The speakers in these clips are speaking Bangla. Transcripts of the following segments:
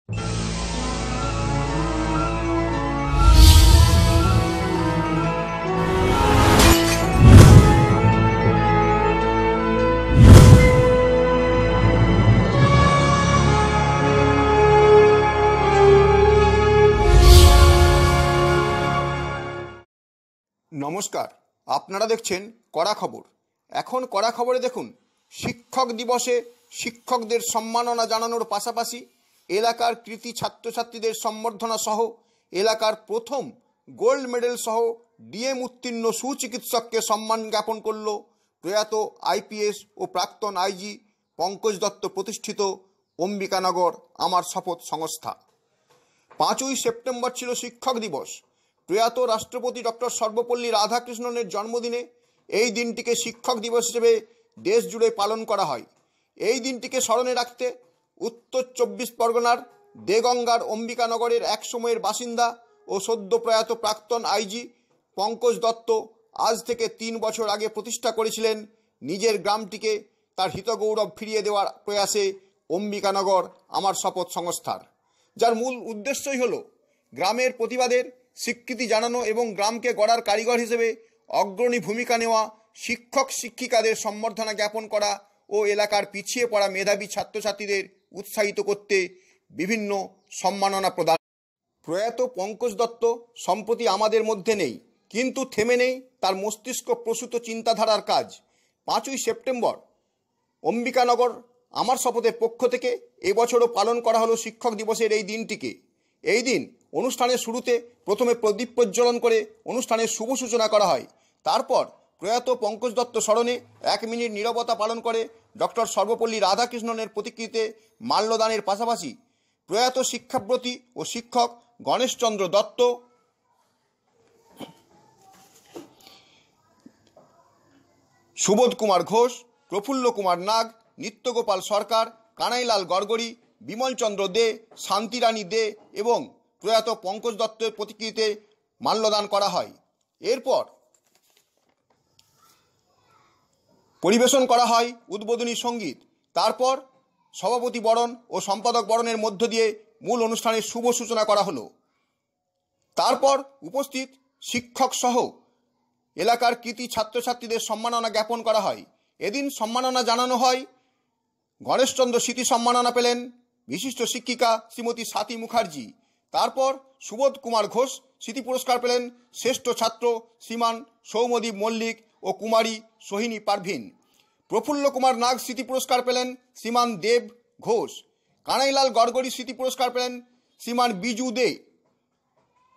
নমস্কার, আপনারা দেখছেন কড়া খবর। এখন কড়া খবরে দেখুন, শিক্ষক দিবসে শিক্ষকদের সম্মাননা জানানোর পাশাপাশি এলাকার কৃতি ছাত্রছাত্রীদের সম্বর্ধনা সহ এলাকার প্রথম গোল্ড মেডেল সহ ডিএম উত্তীর্ণ সুচিকিৎসককে সম্মান জ্ঞাপন করল প্রয়াত আইপিএস ও প্রাক্তন আইজি পঙ্কজ দত্ত প্রতিষ্ঠিত অম্বিকানগর আমার শপথ সংস্থা। 5ই সেপ্টেম্বর ছিল শিক্ষক দিবস। প্রয়াত রাষ্ট্রপতি ডক্টর সর্বপল্লী রাধাকৃষ্ণনের জন্মদিনে এই দিনটিকে শিক্ষক দিবস হিসেবে দেশ জুড়ে পালন করা হয়। এই দিনটিকে স্মরণে রাখতে উত্তর 24 পরগনার দেগঙ্গার অম্বিকানগরের এক সময়ের বাসিন্দা ও সদ্য প্রয়াত প্রাক্তন আইজি পঙ্কজ দত্ত আজ থেকে 3 বছর আগে প্রতিষ্ঠা করেছিলেন নিজের গ্রামটিকে তার হিতগৌরব ফিরিয়ে দেওয়ার প্রয়াসে অম্বিকানগর আমার শপথ সংস্থার, যার মূল উদ্দেশ্যই হলো গ্রামের প্রতিবাদের স্বীকৃতি জানানো এবং গ্রামকে গড়ার কারিগর হিসেবে অগ্রণী ভূমিকা নেওয়া শিক্ষক শিক্ষিকাদের সম্বর্ধনা জ্ঞাপন করা ও এলাকার পিছিয়ে পড়া মেধাবী ছাত্রছাত্রীদের উৎসাহিত করতে বিভিন্ন সম্মাননা প্রদান। প্রয়াত পঙ্কজ দত্ত সম্প্রতি আমাদের মধ্যে নেই, কিন্তু থেমে নেই তার মস্তিষ্ক প্রসূত চিন্তাধারার কাজ। 5ই সেপ্টেম্বর অম্বিকানগর আমার শপথের পক্ষ থেকে এবছরও পালন করা হলো শিক্ষক দিবসের এই দিনটিকে। এই দিন অনুষ্ঠানের শুরুতে প্রথমে প্রদীপ প্রজ্বলন করে অনুষ্ঠানের শুভ সূচনা করা হয়। তারপর প্রয়াত পঙ্কজ দত্ত স্মরণে 1 মিনিট নীরবতা পালন করে ডক্টর সর্বপল্লী রাধাকৃষ্ণনের প্রতিকৃতিতে মাল্যদানের পাশাপাশি প্রয়াত শিক্ষাব্রতী ও শিক্ষক গণেশচন্দ্র দত্ত, সুবোধ কুমার ঘোষ, প্রফুল্ল কুমার নাগ, নিত্যগোপাল সরকার, কানাইলাল গড়গড়ি, বিমলচন্দ্র দে, শান্তিরানী দে এবং প্রয়াত পঙ্কজ দত্তের প্রতিকৃতিতে মাল্যদান করা হয়। এরপর পরিবেশন করা হয় উদ্বোধনী সঙ্গীত। তারপর সভাপতি বরণ ও সম্পাদক বরণের মধ্য দিয়ে মূল অনুষ্ঠানের শুভ সূচনা করা হলো। তারপর উপস্থিত শিক্ষক সহ এলাকার কৃতি ছাত্রছাত্রীদের সম্মাননা জ্ঞাপন করা হয়। এদিন সম্মাননা জানানো হয়। গণেশচন্দ্র স্মৃতি সম্মাননা পেলেন বিশিষ্ট শিক্ষিকা শ্রীমতী স্বাতী মুখার্জি। তারপর সুবোধ কুমার ঘোষ স্মৃতি পুরস্কার পেলেন শ্রেষ্ঠ ছাত্র শ্রীমান সৌমদীপ মল্লিক ও কুমারী সোহিনী পারভিন। প্রফুল্ল কুমার নাগ স্মৃতি পুরস্কার পেলেন শ্রীমান দেব ঘোষ। কানাইলাল গড়গড়ি স্মৃতি পুরস্কার পেলেন শ্রীমান বিজু দে।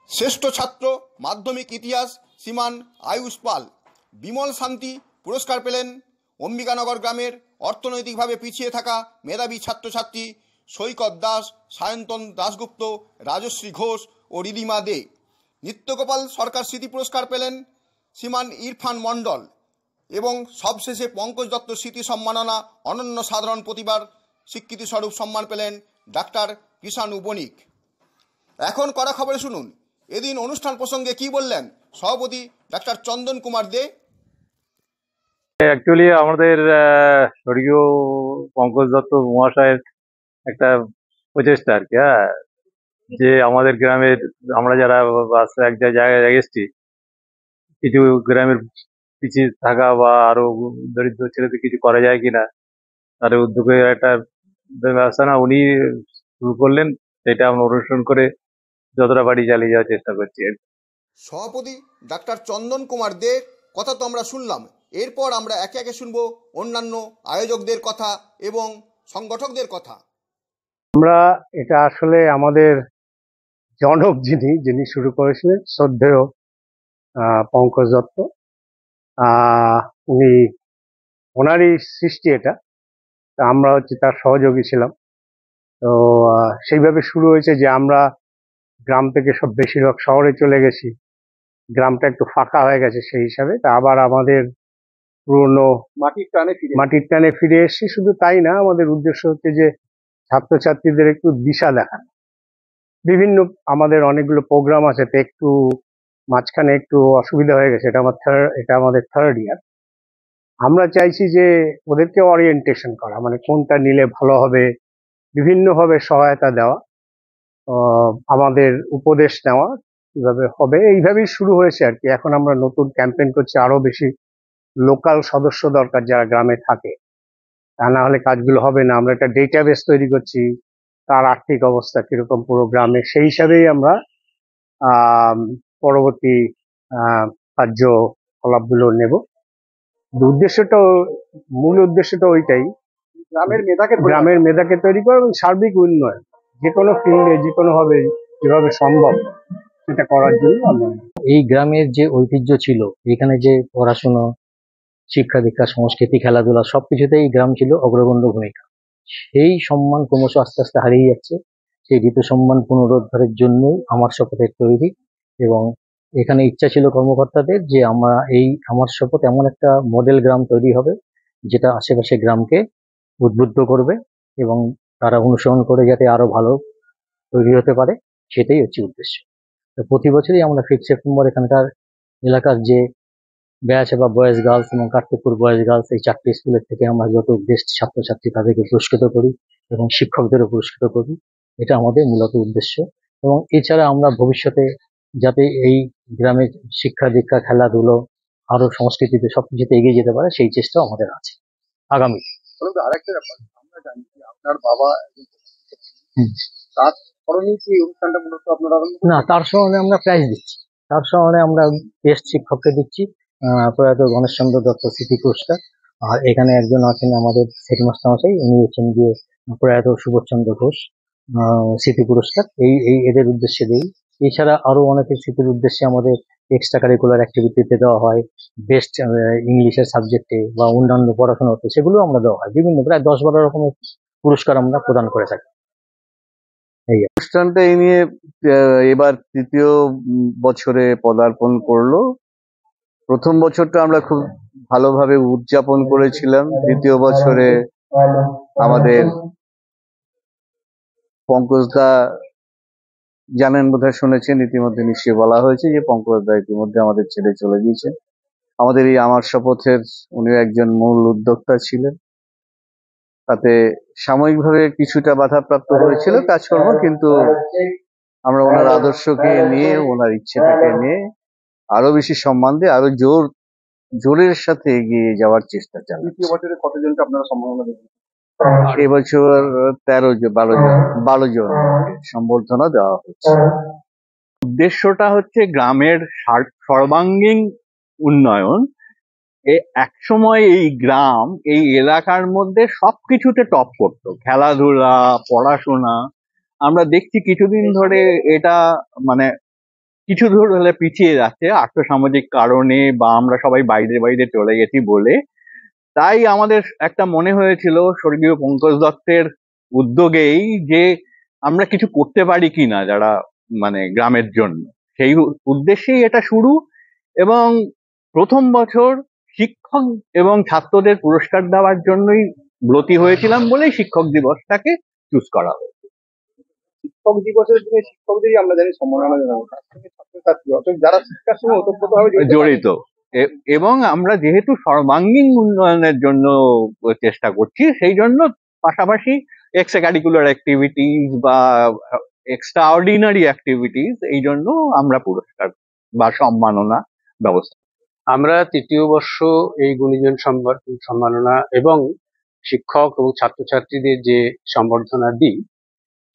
শ্রেষ্ঠ ছাত্র মাধ্যমিক ইতিহাস শ্রীমান আয়ুষ পাল। বিমল শান্তি পুরস্কার পেলেন অম্বিকানগর গ্রামের অর্থনৈতিকভাবে পিছিয়ে থাকা মেধাবী ছাত্রছাত্রী সৈকত দাস, সায়ন্তন দাশগুপ্ত, রাজশ্রী ঘোষ ও রিদিমা দে। নিত্যগোপাল সরকার স্মৃতি পুরস্কার পেলেন শ্রীমান ইরফান মণ্ডল এবং সবশেষে পঙ্কজ দত্ত স্মৃতি সম্মাননা অনন্য সাধারণ প্রতিভার স্বীকৃতিস্বরূপ সম্মান পেলেন ডাক্তার কৃষাণু বণিক। এখন কড়া খবরে শুনুন এদিন অনুষ্ঠান প্রসঙ্গে কি বললেন সভাপতি ডাক্তার চন্দন কুমার দে। অ্যাকচুয়ালি আমাদের স্বর্গীয় পঙ্কজ দত্ত মহাশয়ের একটা প্রচেষ্টা আর কি, যে আমাদের গ্রামের আমরা যারা এক জায়গায় এসেছি, কিছু গ্রামের পিছিয়ে থাকা বা আরো দরিদ্র ছেলেদের কিছু করা যায় কিনা তার উদ্যোগে একটা ব্যবস্থা না উনি শুরু করলেন, সেটা আমরা অনুসরণ করে যতটা বাড়ি চালিয়ে যাওয়ার চেষ্টা করছি। সভাপতি ডাক্তার চন্দন কুমার দে কথা তো আমরা শুনলাম, এরপর আমরা একে একে শুনবো অন্যান্য আয়োজকদের কথা এবং সংগঠকদের কথা। আমরা এটা আসলে আমাদের জনক যিনি শুরু করেছিলেন শ্রদ্ধেয় পঙ্কজ দত্ত, উনি ওনারই সৃষ্টি এটা, আমরা হচ্ছে তার সহযোগী ছিলাম। তো সেইভাবে শুরু হয়েছে যে আমরা গ্রাম থেকে সব বেশিরভাগ শহরে চলে গেছি, গ্রামটা একটু ফাঁকা হয়ে গেছে, সেই হিসাবে তা আবার আমাদের পুরনো মাটির টানে ফিরে এসেছি। শুধু তাই না, আমাদের উদ্দেশ্য হচ্ছে যে ছাত্রছাত্রীদের একটু দিশা দেখানো। বিভিন্ন আমাদের অনেকগুলো প্রোগ্রাম আছে, তো একটু মাঝখানে একটু অসুবিধা হয়ে গেছে, এটা আমাদের থার্ড ইয়ার। আমরা চাইছি যে ওদেরকে ওরিয়েন্টেশন করা, মানে কোনটা নিলে ভালো হবে, বিভিন্নভাবে সহায়তা দেওয়া। আমাদের উপদেশ নেওয়া কিভাবে হবে, এইভাবেই শুরু হয়েছে আর কি। এখন আমরা নতুন ক্যাম্পেইন করছি, আরো বেশি লোকাল সদস্য দরকার যারা গ্রামে থাকে, তা না হলে কাজগুলো হবে না। আমরা একটা ডেটাবেস তৈরি করছি, তার আর্থিক অবস্থা কিরকম পুরো গ্রামে, সেই হিসাবেই আমরা পরবর্তী কার্যকলাপগুলো নেব। উদ্দেশ্যটা, মূল উদ্দেশ্যটা ওইটাই, গ্রামের মেধাকে তৈরি করা এবং সার্বিক উন্নয়ন, যে কোনো ফিল্ডে যে কোনো ভাবে যেভাবে সম্ভব সেটা করার জন্য আমরা। এই গ্রামের যে ঐতিহ্য ছিল, এখানে যে পড়াশোনা, শিক্ষা দীক্ষা, সংস্কৃতি, খেলাধুলা সবকিছুতেই গ্রাম ছিল অগ্রগণ্য ভূমিকা। সেই সম্মান ক্রমশ আস্তে আস্তে হারিয়ে যাচ্ছে। সেই দ্বিতীয় সম্মান পুনরুদ্ধারের জন্যই আমার শপথের তৈরি, এবং এখানে ইচ্ছা ছিল কর্মকর্তাদের যে আমরা এই আমার শপথ এমন একটা মডেল গ্রাম তৈরি হবে যেটা আশেপাশে গ্রামকে উদ্বুদ্ধ করবে এবং তারা অনুসরণ করে যাতে আরো ভালো তৈরি হতে পারে, সেটাই হচ্ছে উদ্দেশ্য। তো প্রতি বছরই আমরা 5 সেপ্টেম্বর এখানকার এলাকার যে ব্যাচ বা বয়েজ গার্লস এবং কার্তিকপুর বয়েজ গার্লস, এই 4টে স্কুলের থেকে আমরা যত বেস্ট ছাত্রছাত্রী তাদেরকে পুরস্কৃত করি এবং শিক্ষকদেরও পুরস্কৃত করি। এটা আমাদের মূলত উদ্দেশ্য। এবং এছাড়া আমরা ভবিষ্যতে যাতে এই গ্রামের শিক্ষা দীক্ষা, খেলাধুলো, আরো সংস্কৃতিতে সবকিছুতে এগিয়ে যেতে পারে, সেই চেষ্টাও আমাদের আছে আগামী। আরেকটা ব্যাপার, আমরা জানি যে আপনার বাবা তার স্মরণে কি এই অনুষ্ঠানটা মূলত আপনারা না, তার স্মরণে আমরা প্রাইজ দিচ্ছি, তার স্মরণে আমরা বেস্ট শিক্ষককে দিচ্ছি প্রয়াত গণেশচন্দ্র দত্ত স্মৃতি পুরস্কার। আর এখানে একজন আছেন আমাদের হেডমাস্টার মশাই, উনি হচ্ছেন গিয়ে প্রয়াত সুবোধচন্দ্র ঘোষ স্মৃতি পুরস্কার। এই এদের উদ্দেশ্যে দিই। এছাড়া আরো অনেকের স্মৃতির উদ্দেশ্যে আমাদের এক্সট্রা কারিকুলার অ্যাক্টিভিটিতে দেওয়া হয়, বেস্ট ইংলিশের সাবজেক্টে বা অন্যান্য পড়াশোনাতে, সেগুলো আমরা দেওয়া হয়। বিভিন্ন প্রায় 10-12 রকমের পুরস্কার আমরা প্রদান করে থাকি। অনুষ্ঠানটা এই নিয়ে এবার 3য় বছরে পদার্পণ করলো। প্রথম বছরটা আমরা খুব ভালোভাবে উদযাপন করেছিলাম। 2য় বছরে আমাদের পঙ্কজদা, জানেন বোধহয়, শুনেছেন ইতিমধ্যে, নিশ্চয়ই বলা হয়েছে যে পঙ্কজদা ইতিমধ্যে আমাদের ছেড়ে চলে গিয়েছেন। আমাদের এই আমার শপথের উনি একজন মূল উদ্যোক্তা ছিলেন। তাতে সাময়িকভাবে কিছুটা বাধাপ্রাপ্ত হয়েছিল কাজকর্ম, কিন্তু আমরা ওনার আদর্শকে নিয়ে, ওনার ইচ্ছেটাকে নিয়ে আরো বেশি সম্মান দিয়ে আরো জোরের সাথে এগিয়ে যাওয়ার চেষ্টা চালাচ্ছি। 2য় বছরে কতজনকে আপনারা সম্মাননা দেবেন? এবছর 12 জন সম্বর্ধনা দেওয়া হচ্ছে। উদ্দেশ্যটা হচ্ছে গ্রামের সর্বাঙ্গীন উন্নয়ন। একসময় এই গ্রাম, এই এলাকার মধ্যে সবকিছুতে টপ করতো, খেলাধুলা, পড়াশোনা। আমরা দেখছি কিছুদিন ধরে এটা মানে কিছু দূর হলে পিছিয়ে যাচ্ছে আর্থসামাজিক কারণে, বা আমরা সবাই বাইরে বাইরে চলে গেছি বলে। তাই আমাদের একটা মনে হয়েছিল স্বর্গীয় পঙ্কজ দত্তের উদ্যোগেই যে আমরা কিছু করতে পারি কিনা যারা মানে গ্রামের জন্য। সেই উদ্দেশ্যেই এটা শুরু, এবং প্রথম বছর শিক্ষক এবং ছাত্রদের পুরস্কার দেওয়ার জন্যই ব্রতী হয়েছিলাম বলেই শিক্ষক দিবসটাকে চুজ করা হয়েছে। শিক্ষক দিবসের দিনে শিক্ষকদেরই আমরা জানি সম্মাননা জানাবো, তার সঙ্গে ছাত্রছাত্রী অর্থাৎ যারা শিক্ষার সঙ্গে ওতপ্রোতভাবে জড়িত। এবং আমরা যেহেতু সর্বাঙ্গীন উন্নয়নের জন্য চেষ্টা করছি, সেই জন্য পাশাপাশি এক্সট্রা কারিকুলার অ্যাক্টিভিটিস বা এক্সট্রা অর্ডিনারি অ্যাক্টিভিটিস, এই জন্য আমরা পুরস্কার বা সম্মাননা ব্যবস্থা। আমরা 3য় বর্ষ এই গুণীজন সম্মাননা এবং শিক্ষক এবং ছাত্রছাত্রীদের যে সম্বর্ধনা দিই,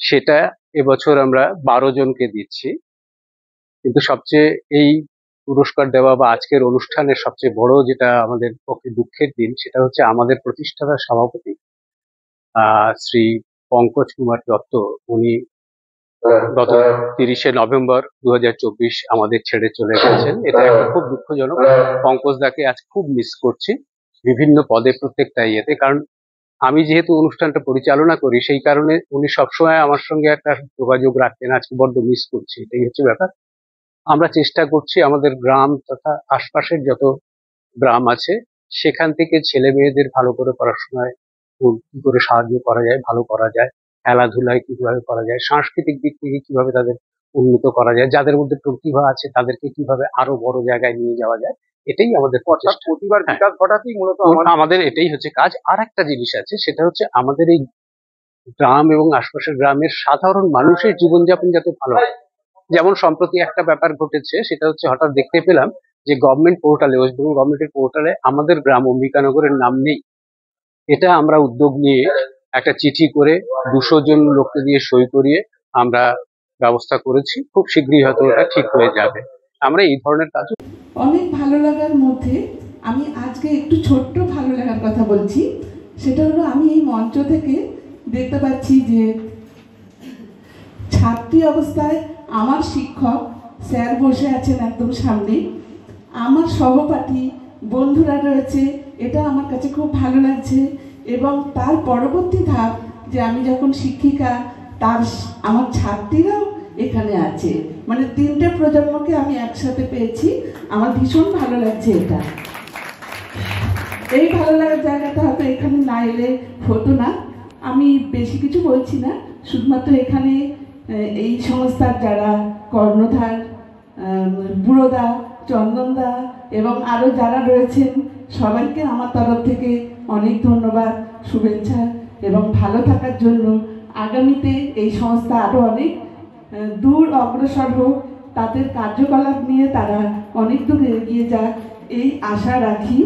সেটা এবছর আমরা 12 জনকে দিচ্ছি। কিন্তু সবচেয়ে এই পুরস্কার দেওয়া বা আজকের অনুষ্ঠানের সবচেয়ে বড় যেটা আমাদের পক্ষে দুঃখের দিন, সেটা হচ্ছে আমাদের প্রতিষ্ঠাতার সভাপতি শ্রী পঙ্কজ কুমার দত্ত, উনি গত 30শে নভেম্বর 2024 আমাদের ছেড়ে চলে গেছেন। এটা একটা খুব দুঃখজনক। পঙ্কজ দাকে আজ খুব মিস করছি বিভিন্ন পদে, প্রত্যেকটা ইয়েতে। কারণ আমি যেহেতু অনুষ্ঠানটা পরিচালনা করি, সেই কারণে উনি সবসময় আমার সঙ্গে একটা যোগাযোগ রাখতেন। আজকে বড্ড মিস করছি, এটাই হচ্ছে ব্যাপার। আমরা চেষ্টা করছি আমাদের গ্রাম তথা আশপাশের যত গ্রাম আছে সেখান থেকে ছেলে মেয়েদের ভালো করে পড়াশোনায় কি করে সাহায্য করা যায়, ভালো করা যায়, খেলাধুলায় কিভাবে করা যায়, সাংস্কৃতিক দিক থেকে কিভাবে তাদের উন্নত করা যায়, যাদের মধ্যে প্রতিভা আছে তাদেরকে কিভাবে আরো বড় জায়গায় নিয়ে যাওয়া যায়, এটাই আমাদের প্রচেষ্টা। প্রতিভার বিকাশ ঘটাতেই মূলত আমাদের এটাই হচ্ছে কাজ। আর একটা জিনিস আছে, সেটা হচ্ছে আমাদের এই গ্রাম এবং আশপাশের গ্রামের সাধারণ মানুষের জীবনযাপন যাতে ভালো হয়। যেমন সম্প্রতি একটা ব্যাপার ঘটেছে, সেটা হচ্ছে হঠাৎ দেখতে পেলাম যে গভর্নমেন্ট পোর্টালে, ওয়েস্ট বেঙ্গল গভর্নমেন্টের পোর্টালে আমাদের গ্রাম অম্বিকানগরের নাম নেই। এটা আমরা উদ্যোগ নিয়ে একটা চিঠি করে 200 জন লোককে দিয়ে সই করিয়ে আমরা ব্যবস্থা করেছি। খুব শীঘ্রই হয়তো এটা ঠিক হয়ে যাবে। আমরা এই ধরনের কাজ অনেক ভালো লাগার মধ্যে আমি আজকে একটু ছোট্ট ভালো লাগার কথা বলছি। সেটা হলো আমি এই মঞ্চ থেকে দেখতে পাচ্ছি যে ছাত্রী অবস্থায় আমার শিক্ষক স্যার বসে আছেন একদম সামনে, আমার সহপাঠী বন্ধুরা রয়েছে, এটা আমার কাছে খুব ভালো লাগছে। এবং তার পরবর্তী ধাপ যে আমি যখন শিক্ষিকা, তার আমার ছাত্রীরাও এখানে আছে, মানে 3টে প্রজন্মকে আমি একসাথে পেয়েছি। আমার ভীষণ ভালো লাগছে এটা। এই ভালো লাগার জায়গাটা হয়তো এখানে না এলে হতো না। আমি বেশি কিছু বলছি না, শুধুমাত্র এখানে এই সংস্থার যারা কর্ণধার, বুড়োদা, চন্দনদা এবং আরও যারা রয়েছেন সবাইকে আমার তরফ থেকে অনেক ধন্যবাদ, শুভেচ্ছা এবং ভালো থাকার জন্য। আগামীতে এই সংস্থা আরও অনেক দূর অগ্রসর হোক, তাদের কার্যকলাপ নিয়ে তারা অনেক দূর এগিয়ে যাক, এই আশা রাখি।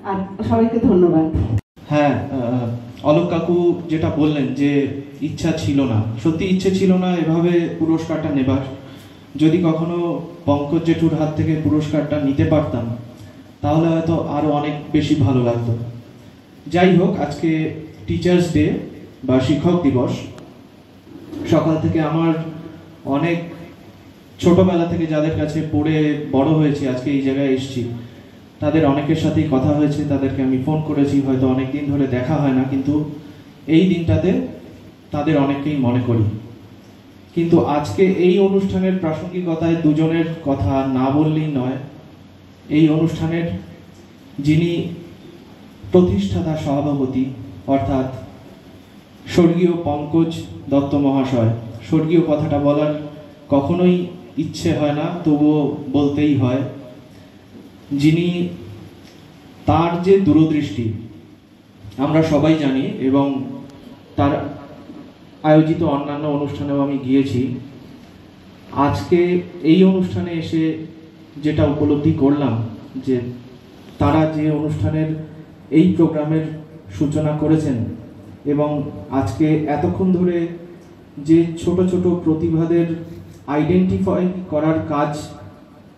আর সবাইকে ধন্যবাদ। হ্যাঁ, অলোক কাকু যেটা বললেন যে ইচ্ছা ছিল না, সত্যি ইচ্ছে ছিল না এভাবে পুরস্কারটা নেবার। যদি কখনো পঙ্কজ জেঠুর হাত থেকে পুরস্কারটা নিতে পারতাম তাহলে হয়তো আরও অনেক বেশি ভালো লাগতো। যাই হোক, আজকে টিচার্স ডে বা শিক্ষক দিবস। সকাল থেকে আমার অনেক ছোটবেলা থেকে যাদের কাছে পড়ে বড় হয়েছে, আজকে এই জায়গায় এসেছি, তাদের অনেকের সাথেই কথা হয়েছে, তাদেরকে আমি ফোন করেছি, হয়তো অনেক দিন ধরে দেখা হয় না, কিন্তু এই দিনটাতে তাদের অনেককেই মনে করি। কিন্তু আজকে এই অনুষ্ঠানের প্রাসঙ্গিকতায় দুজনের কথা না বললেই নয়। এই অনুষ্ঠানের যিনি প্রতিষ্ঠাতা সভাপতি অর্থাৎ স্বর্গীয় পঙ্কজ দত্ত মহাশয়, স্বর্গীয় কথাটা বলার কখনোই ইচ্ছে হয় না, তবুও বলতেই হয়। যিনি, তার যে দূরদৃষ্টি আমরা সবাই জানি এবং তার আয়োজিত অন্যান্য অনুষ্ঠানেও আমি গিয়েছি। আজকে এই অনুষ্ঠানে এসে যেটা উপলব্ধি করলাম যে তারা যে অনুষ্ঠানের এই প্রোগ্রামের সূচনা করেছেন এবং আজকে এতক্ষণ ধরে যে ছোট ছোট প্রতিভাদের আইডেন্টিফাই করার কাজ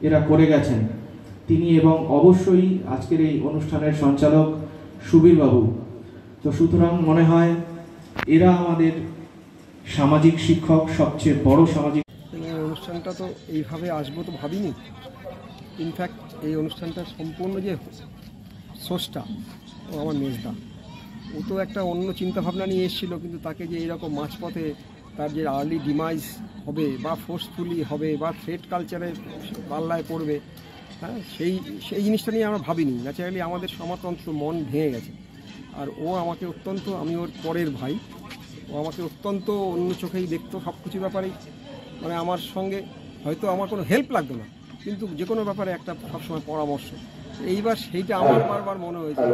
এরা করে গেছেন তিনি, এবং অবশ্যই আজকের এই অনুষ্ঠানের সঞ্চালক সুবীর বাবু। তো সুতরাং মনে হয় এরা আমাদের সামাজিক শিক্ষক, সবচেয়ে বড় সামাজিক। এই অনুষ্ঠানটা তো এইভাবে আসবো তো ভাবিনি। ইনফ্যাক্ট এই অনুষ্ঠানটার সম্পূর্ণ যে সোর্সটা ও আমার মেজদা, ও তো একটা অন্য চিন্তাভাবনা নিয়ে এসেছিলো, কিন্তু তাকে যে এইরকম মাঝপথে তার যে আর্লি ডিমাইজ হবে বা ফোর্সফুলি হবে বা থ্রেড কালচারের পাল্লায় পড়বে, হ্যাঁ, সেই জিনিসটা নিয়ে আমরা ভাবিনি। ন্যাচারালি আমাদের সমাজতন্ত্র মন ভেঙে গেছে। আর ও আমাকে অত্যন্ত, আমি ওর পরের ভাই, ও আমাকে অত্যন্ত অন্য চোখেই দেখতো সব কিছু ব্যাপারেই। মানে আমার সঙ্গে হয়তো আমার কোনো হেল্প লাগতো না, কিন্তু যে কোনো ব্যাপারে একটা সবসময় পরামর্শ। এইবার সেইটা আমার বারবার মনে হয়েছে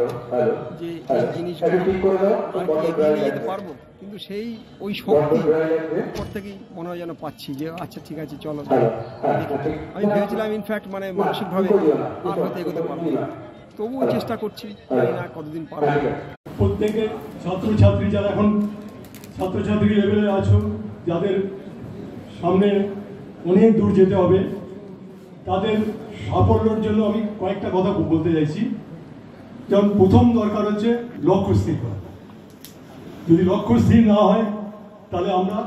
যে এই জিনিসগুলো আর কি এগিয়ে নিয়ে যেতে পারবো, কিন্তু সেই ওই শক্তি উপর থেকেই মনে হয় যেন পাচ্ছি যে আচ্ছা ঠিক আছে চলো। আমি ভেবেছিলাম ইনফ্যাক্ট মানে মানসিকভাবে আর হয়তো এগোতে পারবো না, তবুও চেষ্টা করছি, জানি না কতদিন পারবো। প্রত্যেকের ছাত্রছাত্রী যারা এখন ছাত্রছাত্রী লেভেলে আছো, যাদের সামনে অনেক দূর যেতে হবে, তাদের সাফল্যের জন্য আমি কয়েকটা কথা বলতে চাইছি। যেমন প্রথম দরকার হচ্ছে লক্ষ্য স্থির করা। যদি লক্ষ্য স্থির না হয় তাহলে আমরা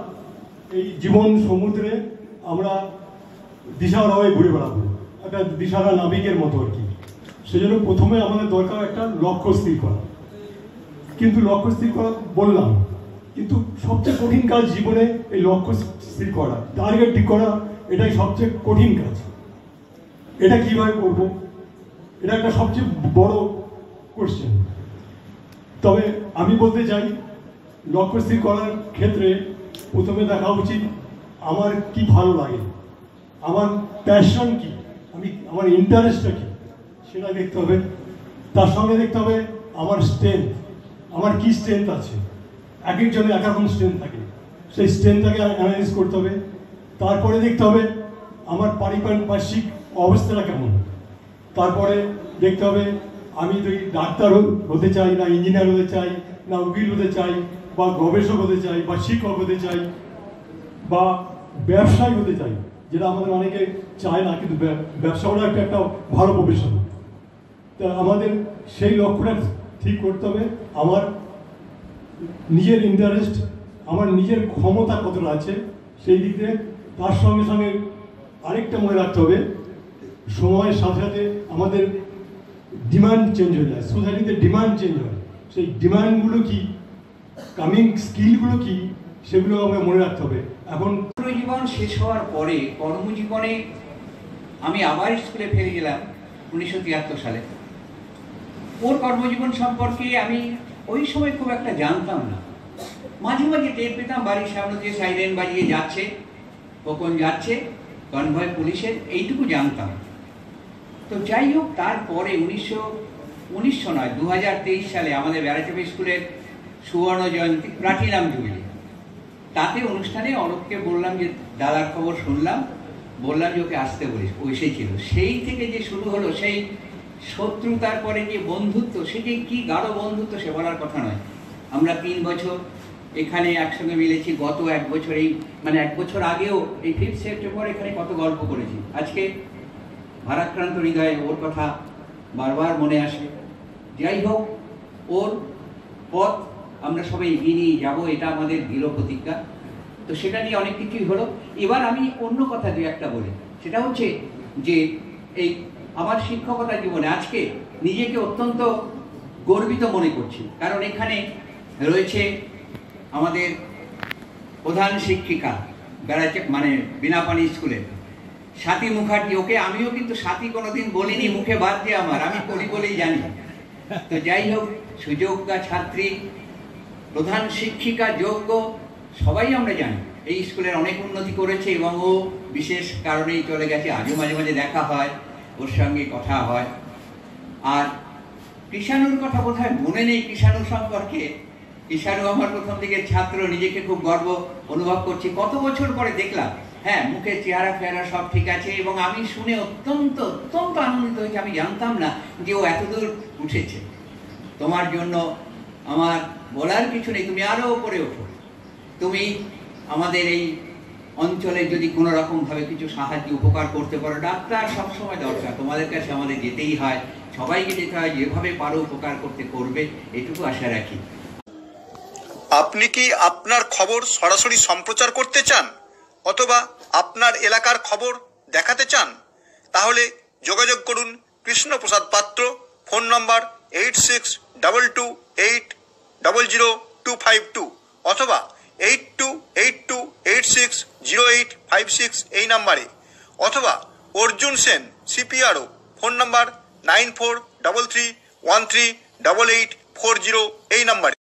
এই জীবন সমুদ্রে আমরা দিশাহারা হয়ে ঘুরে বেড়াবো, একটা দিশাহারা নাবিকের মতো আর কি। সেজন্য প্রথমে আমাদের দরকার একটা লক্ষ্য স্থির করা। কিন্তু লক্ষ্য স্থির করা বললাম, কিন্তু সবচেয়ে কঠিন কাজ জীবনে এই লক্ষ্য স্থির করা, টার্গেট ঠিক করা, এটাই সবচেয়ে কঠিন কাজ। এটা কিভাবে করব, এটা একটা সবচেয়ে বড় কোশ্চেন। তবে আমি বলতে চাই, লক্ষ্য স্থির করার ক্ষেত্রে প্রথমে দেখা উচিত আমার কি ভালো লাগে, আমার প্যাশন কি, আমার ইন্টারেস্টটা কি, সেটা দেখতে হবে। তার সঙ্গে দেখতে হবে আমার স্ট্রেংথ, আমার কি স্ট্রেংথ আছে। এক একজনের এক রকম স্ট্রেংথ থাকে, সেই স্ট্রেংথটাকে অ্যানালাইজ করতে হবে। তারপরে দেখতে হবে আমার পারিপার্শ্বিক অবস্থাটা কেমন। তারপরে দেখতে হবে আমি যদি ডাক্তার হতে চাই, না ইঞ্জিনিয়ার হতে চাই, না উকিল হতে চাই, বা গবেষক হতে চাই, বা শিক্ষক হতে চাই, বা ব্যবসায়ী হতে চাই, যেটা আমাদের অনেকে চায় না, কিন্তু ব্যবসা হলো একটা ভালো প্রফেশন। তা আমাদের সেই লক্ষ্যটা ঠিক করতে হবে। আমার নিজের ইন্টারেস্ট, আমার নিজের ক্ষমতা কতটা আছে সেই দিক থেকে। তার সঙ্গে সঙ্গে আরেকটা মনে রাখতে হবে, সময়ের সাথে সাথে আমাদের ডিমান্ড চেঞ্জ হয়ে যায়, সোসাইটিতে ডিমান্ড চেঞ্জ হয়। সেই ডিমান্ডগুলো কি, কামিং স্কিলগুলো কি, সেগুলো আমাকে মনে রাখতে হবে। এখন জীবন শেষ হওয়ার পরে কর্মজীবনে আমি আবার স্কুলে ফিরে গেলাম 1973 সালে। ওর কর্মজীবন সম্পর্কে আমি ওই সময় খুব একটা জানতাম না। মাঝে মাঝে টের পেতাম বাড়ির সামনে দিয়ে সাইরেন বাজিয়ে যাচ্ছে, কখন যাচ্ছে কনভয় পুলিশের, এইটুকু জানতাম। তো যাই হোক, তারপরে 2023 সালে আমাদের বেড়াচাপা স্কুলের সুবর্ণ জয়ন্তী, প্লাটিনাম জুবিলি, তাতে অনুষ্ঠানে অলোককে বললাম যে দাদার খবর শুনলাম, বললাম যে ওকে আসতে বলিস। ও এসেছিল। সেই থেকে যে শুরু হলো সেই শত্রুতার পরে যে বন্ধুত্ব, সে যে কি গাঢ় বন্ধুত্ব সে বলার কথা নয়। আমরা 3 বছর এখানে একসঙ্গে মিলেছি। গত 1 বছর, এই মানে 1 বছর আগেও এই 5 সেপ্টেম্বর এখানে কত গল্প করেছি। আজকে ভারাক্রান্ত হৃদয়ে ওর কথা বারবার মনে আসে। যাই হোক, ওর পথ আমরা সবাই এগিয়ে নিয়ে যাবো, এটা আমাদের দৃঢ় প্রতিজ্ঞা। তো সেটা নিয়ে অনেক কিছুই হলো। এবার আমি অন্য কথা দু একটা বলি, সেটা হচ্ছে যে এই আমার শিক্ষকতা জীবনে আজকে নিজেকে অত্যন্ত গর্বিত মনে করছি। কারণ এখানে রয়েছে আমাদের প্রধান শিক্ষিকা মানে বিনাপানি স্কুলের স্বাতী মুখার্জি। ওকে আমিও কিন্তু স্বাতী কোনোদিন বলিনি, মুখে বাদ দিয়ে আমার, আমি বলি বলেই জানি। তো যাই হোক, সুযোগ্যা ছাত্রী, প্রধান শিক্ষিকা, যোগ্য, সবাই আমরা জানি এই স্কুলের অনেক উন্নতি করেছে এবং ও বিশেষ কারণেই চলে গেছে। আজও মাঝে মাঝে দেখা হয়, ওর সঙ্গে কথা হয়। আর কৃষাণুর কথা বোধহয় মনে নেই কৃষাণু সম্পর্কে। কৃষাণু আমার প্রথম দিকের ছাত্র, নিজেকে খুব গর্ব অনুভব করছি। কত বছর পরে দেখলাম, হ্যাঁ, মুখে চেহারা ফেহারা সব ঠিক আছে এবং আমি শুনে অত্যন্ত অত্যন্ত আনন্দিত হয়েছি। আমি জানতাম না যে ও এতদূর উঠেছে। তোমার জন্য আমার বলার কিছু নেই, তুমি আরো উপরে ওঠো। তুমি আমাদের এই অঞ্চলে যদি কোনো রকমভাবে কিছু সাহায্য উপকার করতে পারো, ডাক্তার সবসময় দরকার, তোমাদের কাছে আমাদের যেতেই হয়, সবাইকে যেতে হয়, যেভাবে পারো উপকার করতে করবে, এটুকু আশা রাখি। আপনি কি আপনার খবর সরাসরি সম্প্রচার করতে চান অথবা আপনার এলাকার খবর দেখাতে চান? তাহলে যোগাযোগ করুন কৃষ্ণপ্রসাদ পাত্র, ফোন নম্বর 8622800252 অথবা 8282860856 এই নাম্বারে, অথবা অর্জুন সেন CPRO, ফোন নম্বর 9433138840 এই নাম্বারে।